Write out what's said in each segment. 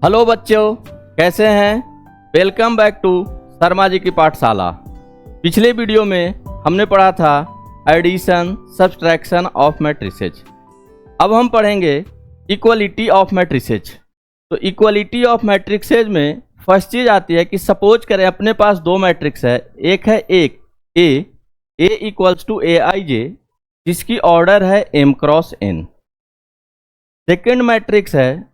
Hello बच्चों, कैसे हैं? Welcome back to Sharma ji की पाठशाला। पिछले वीडियो में हमने पढ़ा था एडिशन सब्सट्रैक्शन ऑफ मैट्रिसेज। अब हम पढ़ेंगे इक्वलिटी ऑफ मैट्रिसेज। तो इक्वलिटी ऑफ मैट्रिसेज में फर्स्ट चीज़ आती है कि सपोज करें अपने पास दो मैट्रिक्स है, एक है ए equals to A I J जिसकी ऑर्डर है m cross n। Second matrix है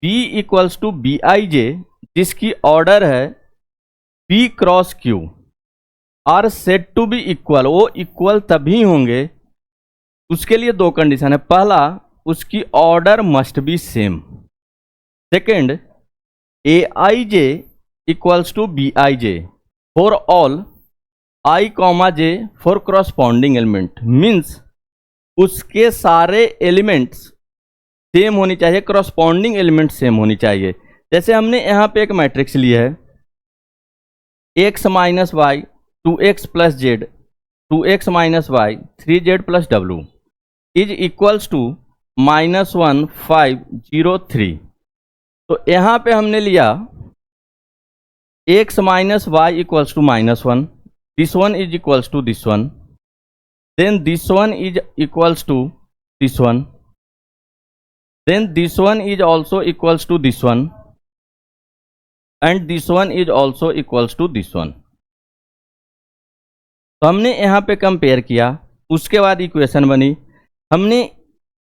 B equals to B I J जिसकी ऑर्डर है P cross Q। Are said to be equal, वो इक्वल तभी होंगे, उसके लिए दो कंडीशन है। पहला, उसकी order must be same. Second, A I J equals to B I J for all I comma J for corresponding element, means उसके सारे एलिमेंट्स सेम होनी चाहिए, क्रॉसपॉन्डिंग एलिमेंट सेम होनी चाहिए। जैसे हमने यहाँ पे एक मैट्रिक्स लिया है x minus Y 2x plus Z 2x minus Y 3z plus W is equals to -1 5 0 3। तो यहाँ पे हमने लिया x minus Y equals to -1, this one is equals to this one, then this one is equals to this one, then this one is also equals to this one and this one is also equals to this one। तो हमने यहाँ पे compare किया, उसके बाद equation बनी। हमने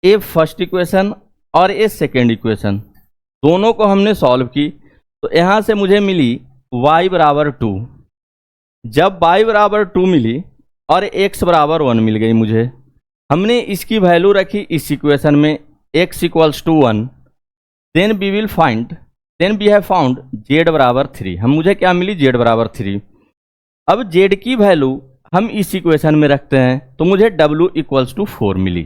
ए first equation और ए सेकेंड इक्वेशन दोनों को हमने सॉल्व की। तो यहाँ से मुझे मिली y बराबर 2। जब y बराबर 2 मिली और x बराबर 1 मिल गई मुझे, हमने इसकी वैल्यू रखी इस इक्वेशन में x equals to 1, then we have found z बराबर 3। मुझे क्या मिली? z बराबर 3। अब z की वैल्यू हम इस इक्वेशन में रखते हैं तो मुझे w इक्वल्स टू 4 मिली।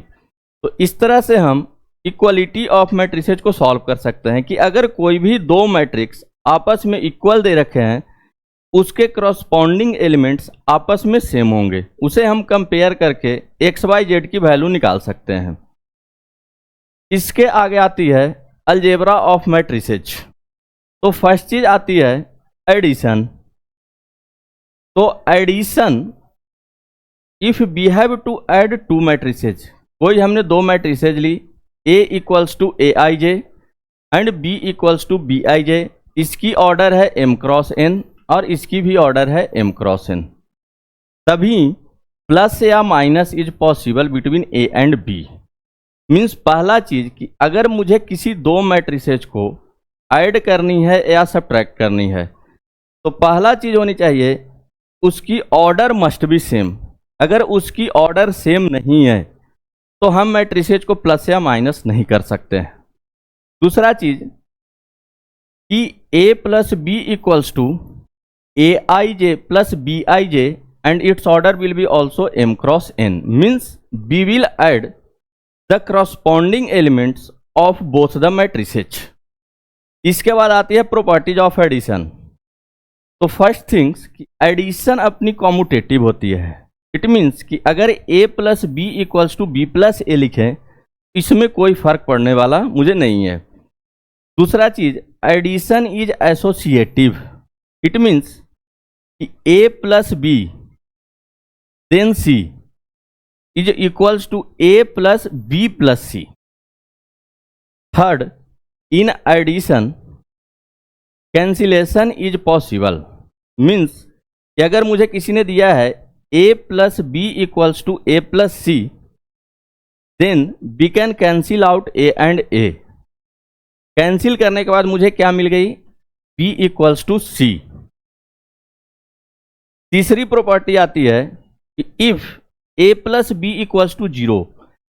तो इस तरह से हम इक्वलिटी ऑफ मैट्रिसेज को सॉल्व कर सकते हैं कि अगर कोई भी दो मैट्रिक्स आपस में इक्वल दे रखे हैं, उसके क्रॉसपॉन्डिंग एलिमेंट्स आपस में सेम होंगे, उसे हम कंपेयर करके एक्स वाई जेड की वैल्यू निकाल सकते हैं। इसके आगे आती है अलजेब्रा ऑफ मैट्रिसेज। तो फर्स्ट चीज आती है एडिशन। तो addition, if we have to add two matrices, कोई हमने दो मैट्रिसेज ली, A equals to A I J and B equals to B I J, इसकी ऑर्डर है m क्रॉस n और इसकी भी ऑर्डर है m क्रॉस n, तभी प्लस या minus is possible between a and b। Means पहला चीज कि अगर मुझे किसी दो मैट्रिसेज को ऐड करनी है या सब्ट्रैक्ट करनी है, तो पहला चीज होनी चाहिए उसकी ऑर्डर मस्ट बी सेम। अगर उसकी ऑर्डर सेम नहीं है तो हम मैट्रिसेज को प्लस या माइनस नहीं कर सकते हैं। दूसरा चीज कि a plus B equals to A I J plus B I J and it's order will be also m cross n, means we will add the corresponding elements of both the matrices। इसके बाद आती है properties of addition. तो first things कि addition अपनी commutative होती है। It means कि अगर a plus B equals to B plus A लिखें, इसमें कोई फर्क पड़ने वाला मुझे नहीं है। दूसरा चीज, addition is associative. It means कि a plus B then c is equals to a plus b plus c। Third, in addition cancellation is possible। Means कि अगर मुझे किसी ने दिया है a plus b equals to a plus c, then we can cancel out a and a। Cancel करने के बाद मुझे क्या मिल गई? b equals to c। तीसरी प्रॉपर्टी आती है कि if a plus B equals to 0,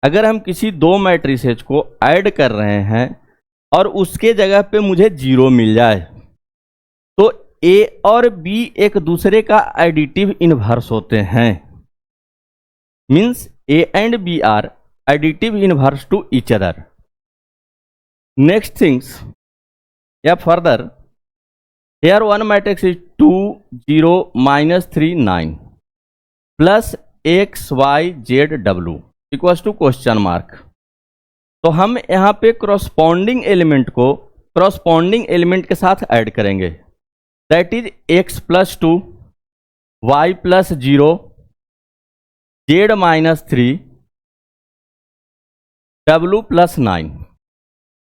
अगर हम किसी दो मैट्रिसेज को ऐड कर रहे हैं और उसके जगह पे मुझे 0 मिल जाए, तो a और b एक दूसरे का एडिटिव इनवर्स होते हैं। Means a and b are additive inverse to each other. Next things या further, here one matrix is 2 0 -3 9 plus X Y Z W equals to question mark. तो हम यहाँ पे क्रॉसपॉन्डिंग एलिमेंट को करस्पॉन्डिंग एलिमेंट के साथ ऐड करेंगे, that is x plus 2, y plus 0, z minus 3, w plus 9,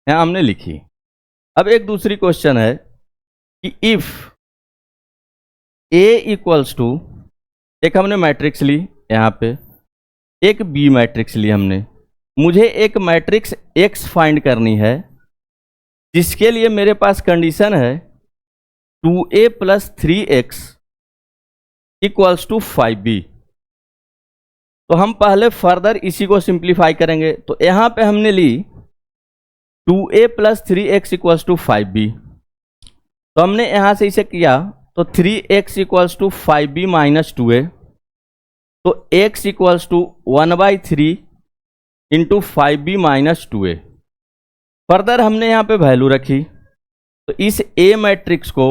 यहाँ हमने लिखी। अब एक दूसरी क्वेश्चन है कि इफ a इक्वल्स टू, एक हमने मैट्रिक्स ली यहाँ पे, एक बी मैट्रिक्स ली हमने, मुझे एक मैट्रिक्स x फाइंड करनी है जिसके लिए मेरे पास कंडीशन है 2a plus 3x equals to 5b। तो हम पहले फर्दर इसी को सिंप्लीफाई करेंगे। तो यहाँ पे हमने ली 2a plus 3x equals to 5b, तो हमने यहाँ से इसे किया तो 3x equals to 5b minus 2a, तो x equals to 1/3 into 5b minus 2a। Further हमने यहाँ पे वैल्यू रखी, तो इस a मैट्रिक्स को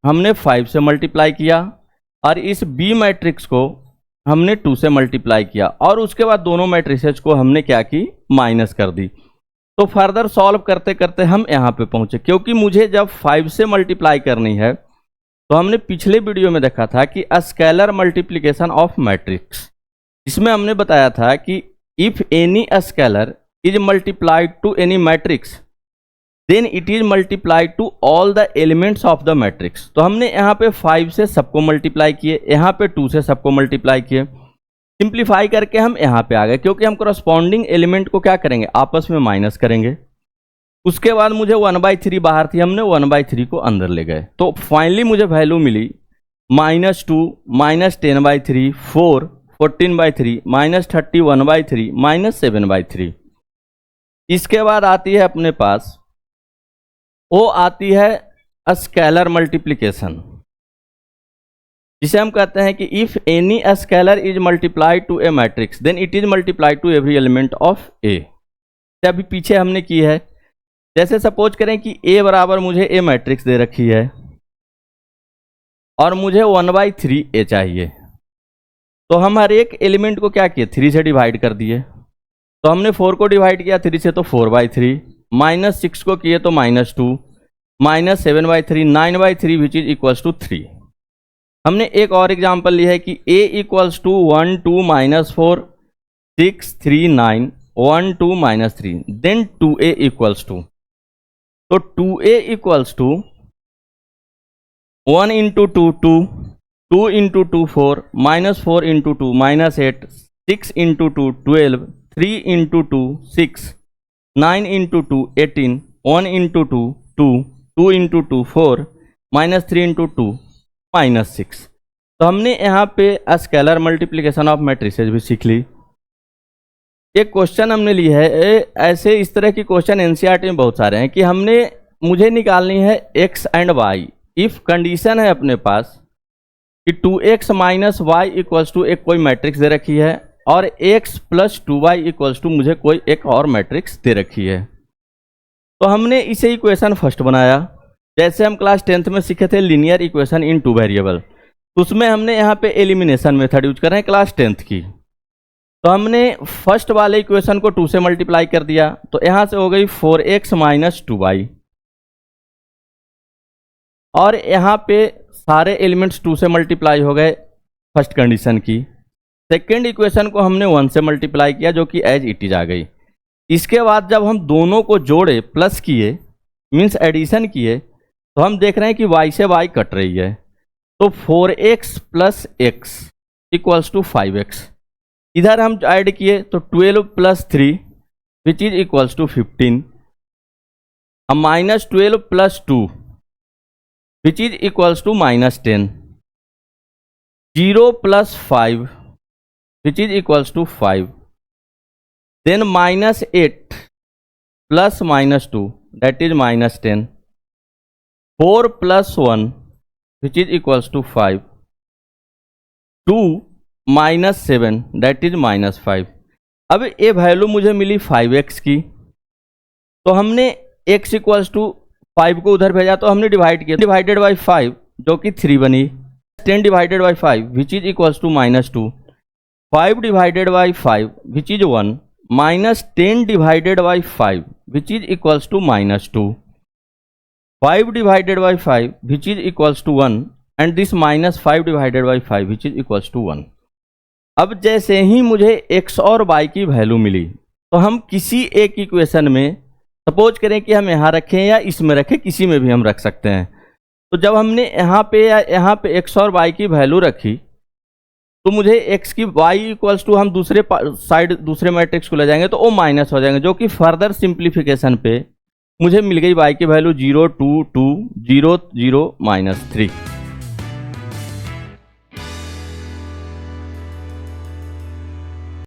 हमने 5 से मल्टीप्लाई किया और इस b मैट्रिक्स को हमने 2 से मल्टीप्लाई किया, और उसके बाद दोनों मैट्रिसेस को हमने क्या की, माइनस कर दी। तो फर्दर सॉल्व करते करते हम यहाँ पे पहुँचे, क्योंकि मुझे जब 5 से मल्टीप्लाई करनी है तो हमने पिछले वीडियो में देखा था कि स्केलर मल्टीप्लिकेशन ऑफ मैट्रिक्स, इसमें हमने बताया था कि if any scalar is multiplied to any matrix then it is multiplied to all the elements of the matrix. तो हमने यहाँ पे 5 से सबको मल्टीप्लाई किए, यहाँ पे 2 से सबको मल्टीप्लाई किए, सिंप्लीफाई करके हम यहाँ पे आ गए, क्योंकि हम करस्पॉन्डिंग एलिमेंट को क्या करेंगे, आपस में माइनस करेंगे। उसके बाद मुझे 1/3 बाहर थी, हमने 1/3 को अंदर ले गए, तो फाइनली मुझे वैल्यू मिली -2, -10/3, 4, 14/3, -31/3, -7/3। इसके बाद आती है अपने पास, वो आती है स्केलर मल्टीप्लिकेशन, जिसे हम कहते हैं कि if any scalar is multiplied to a matrix then it is multiplied to every element of A. अभी पीछे हमने की है, जैसे सपोज करें कि a बराबर मुझे ए मैट्रिक्स दे रखी है और मुझे 1/3 a चाहिए, तो हम हर एक एलिमेंट को क्या किए, 3 से डिवाइड कर दिए। तो हमने 4 को डिवाइड किया 3 से, तो 4/3, -6 को किए तो -2, -7/3, 9/3 विच इज इक्वल्स टू 3। हमने एक और एग्जांपल ली है कि a equals to 1, 2, -4, 6, 3, 9, 1, 2, -3, then 2a equals to, तो 2a equals to 1 into 2 2, 2 into 2 4, -4 into 2 -8, 6 into 2 12, 3 into 2 6, 9 into 2 18, 1 into 2 2, 2 into 2 4, -3 into 2 -6। तो हमने यहाँ पे स्केलर मल्टीप्लिकेशन ऑफ मैट्रिसेस भी सीख ली। एक क्वेश्चन हमने ली है, ऐसे इस तरह की क्वेश्चन एनसीईआरटी में बहुत सारे हैं कि मुझे निकालनी है x and y। If condition है अपने पास कि 2x minus Y equals to एक कोई मैट्रिक्स दे रखी है और x plus 2y equals to मुझे कोई एक और मैट्रिक्स दे रखी है, तो हमने इसे इक्वेशन फर्स्ट बनाया। जैसे हम क्लास 10th में सीखे थे लीनियर इक्वेशन इन 2 वेरिएबल, तो उसमें हमने यहाँ पे एलिमिनेशन मेथड यूज कर रहे हैं क्लास 10th की। तो हमने फर्स्ट वाले इक्वेशन को 2 से मल्टीप्लाई कर दिया, तो यहाँ से हो गई 4x माइनस 2y, और यहाँ पे सारे एलिमेंट्स 2 से मल्टीप्लाई हो गए फर्स्ट कंडीशन की। सेकेंड इक्वेशन को हमने 1 से मल्टीप्लाई किया, जो कि एज इट इज आ गई। इसके बाद जब हम दोनों को जोड़े, प्लस किए, मीन्स एडिशन किए, तो हम देख रहे हैं कि y से y कट रही है, तो 4x plus x equals to 5x। इधर हम ऐड किए तो 12 plus 3 which is equals to 15, minus 12 plus 2 which is equals to -10, 0 plus 5 which is equals to 5, then -8 plus -2 that is -10, 4 plus 1 which is equals to 5, 2 minus 7 that is -5। अब ये value मुझे मिली 5x की, तो हमने x equals to 5 को उधर भेजा, तो हमने डिवाइड किया, डिवाइडेड बाई 5 जो कि 3 बनी, 10 divided by 5 which is equals to -2, 5 divided by 5 which is 1, -10 divided by 5 which is equals to -2। 5 divided by 5 which is equals to 1 and this minus 5 divided by 5 which is equals to 1। अब जैसे ही मुझे x और y की value मिली तो हम किसी एक equation में, सपोज करें कि हम यहाँ रखें या इसमें रखें, किसी में भी हम रख सकते हैं। तो जब हमने यहाँ पे x और y की वैल्यू रखी तो मुझे x की y इक्वल्स टू, हम दूसरे साइड दूसरे मैट्रिक्स को ले जाएंगे तो वो माइनस हो जाएंगे, जो कि फर्दर सिंप्लीफिकेशन पे मुझे मिल गई y की वैल्यू 0 2 2 0 0 -3।